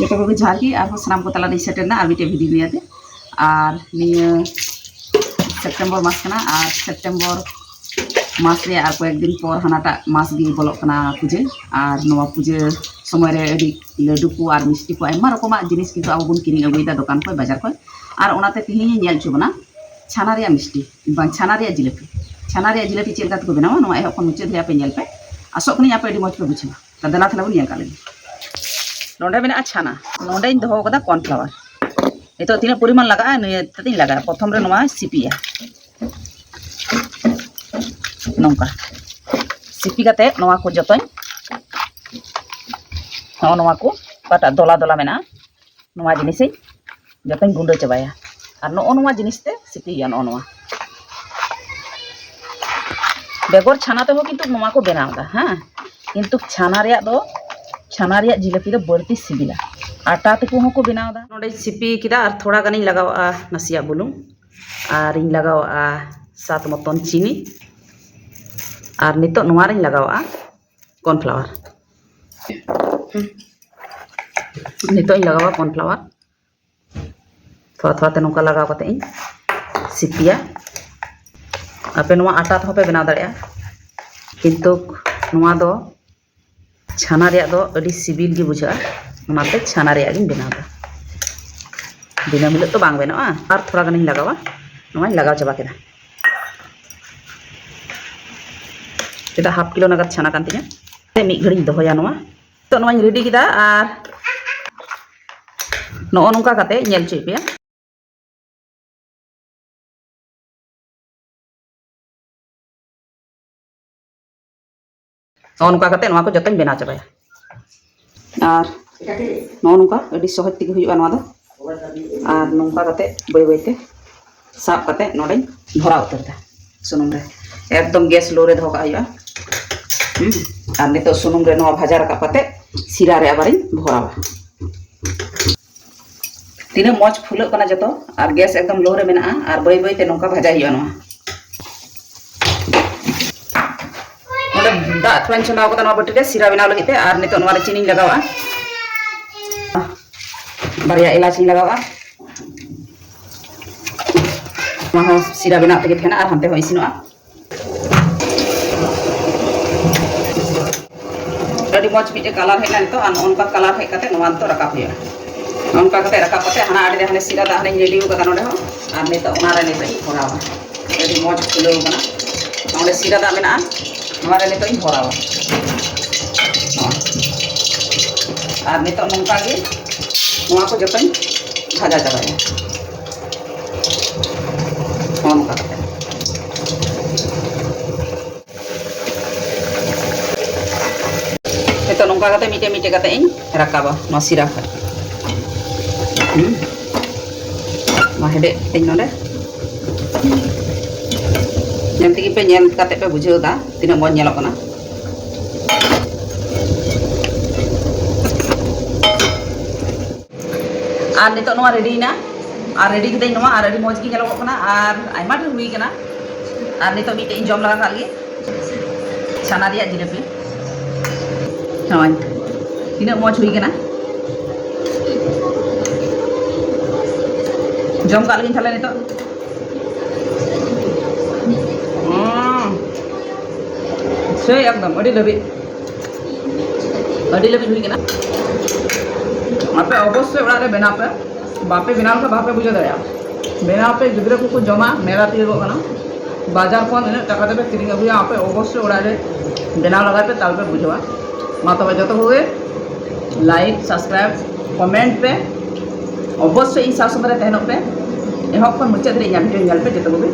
Johto को जहाँ की और सामान को तला सेटेरना और मिट्टे भिडियो नियाते और निया सेप्टेम्बर मास कना और सेप्टेम्बर मास रे और कয়েক दिन पर हानाटा मास गी बोलो कना पूजे और नवा पूजे समय रे अडी लड्डू को और मिष्टि को आयमा रकम जिनिस किन्तु आबो बन किरिंग अगुयदा दुकान को बाजार को और ओनाते तिहिनि नेल चुबना छाना रे मिष्टि बांग छाना रे जिलेपी चेल काते को बनावा नवा एहो खन मुचे धिया पे नेल पे आसो कनी आपे अडी मज पे बुझवा तदला थला बन नेल काले नोंडे मेना छाना नोंडे दहो कदा कॉर्नफ्लावर नितो तीना परिमाण लगा नियतिन लगा प्रथम रे नवा सिपिया नौका सिपी काते नवा को जतन नवा को काटा दोला दोला मेना नवा जिनिस जतन गुंडो चाबाया और नवा जिनिस ते सिपी नवा बेगर छाना ते हो किन्तु नवा को बनावदा हाँ किन्तु छाना रे जिलेपी दो बढ़ती सिबिला आटा ते को को बनावदा नोडे सिपी किदा और थोड़ा गानी लगावा नसिया बुलुंग और इन लगावा सात मतन चीनी और नितो नवा रे लगावा कॉर्नफ्लावर नितो इन लगावा कॉर्नफ्लावर थोड़ा थोड़ा ते नोका लगाव कते इन सिपिया आपे नवा आटा तो पे बनाव दाड़िया किन्तु नवा दो छाना रे दो अडी सिबिल गे बुझा ओनाते छाना रे गिन बनावदा दिनम हिलो तो बांग बेनावा और थोड़ा गानी लगावा नवा लगाव चाबा केदा चेदा हाफ किलो नगद छाना कान तिया ते मिद घड़ी दोहया नवा तो नवा रेडी किदा और नो नोंका काते नेल चुई पे नोंका काते नवा को जतन बेना चाबाया और नोंका अडी सहज तिगे हुयुआ नवा दो और नोंका काते बय बयते साब काते नोडे भरा उतरता सुनुम रे एकदम गैस लो रे दो का हुयुआ और नितो सुनुम रे नवा भाजा रका पाते सिरा रे आबारिन भरावा तीना मज फुलो कना जतो और गैस एकदम लो रे मेना और बय बयते नोंका भाजा हुयुआ नवा नोडे दा थोड़ा चंदा को नवा बटी रे सिरा बनाव लगिते और नितो नवा रे चीनी लगावा बारिया इलाची लगावा नवा सिरा बनाव तगे थेना और हनते हो इसिनवा अडी मज मिटे कलर हेना नितो और उनका कलर हे काते नवा तो रकाप हुआ उनका काते रकाप काते हना आडी हने सिरा दा हने रेडी हो नोडे हो और नितो ओना रे नितो भरावा अडी मज फुलो कना नोडे सिरा दा मेना नवा रे नितो भरावा और नितो नोंका गे नवा को जतन भाजा चाबाया नोंका काते तो नोंका काते मिटे मिटे काते इन रकाबा नो सिरा खा मा हेडे तिन नोडे नेमति पे नेल काते पे बुझेदा तिना मज नेलो कना और नितो नवा रेडी ना और रेडी किते नवा और रेडी मज की नेलो कना और आइमा ढेर हुई कना और नितो मिटे इन जम लगा खाली छाना रिया जिलेपी हाँ तीना मज हुई कना जम का लगिन थाले नितो से एकदम अडी लबी हुई कना आपे अवश्य ओड़ा रे बेना पे बापे बेनाव का बापे बुझे दया बेनाव पे गिद्रा को जमा मेरा तीगो कना बाजार को इन टाका देबे किरिंग अगुया आपे अवश्य ओड़ा रे बेनाव लगा पे ताल पे बुझवा मा तबे जतो होगे लाइक सब्सक्राइब कमेंट पे अवश्य इन सासमरे तहनो पे एहब खन मुचाद रे भिडियो नेल पे जतो होगे।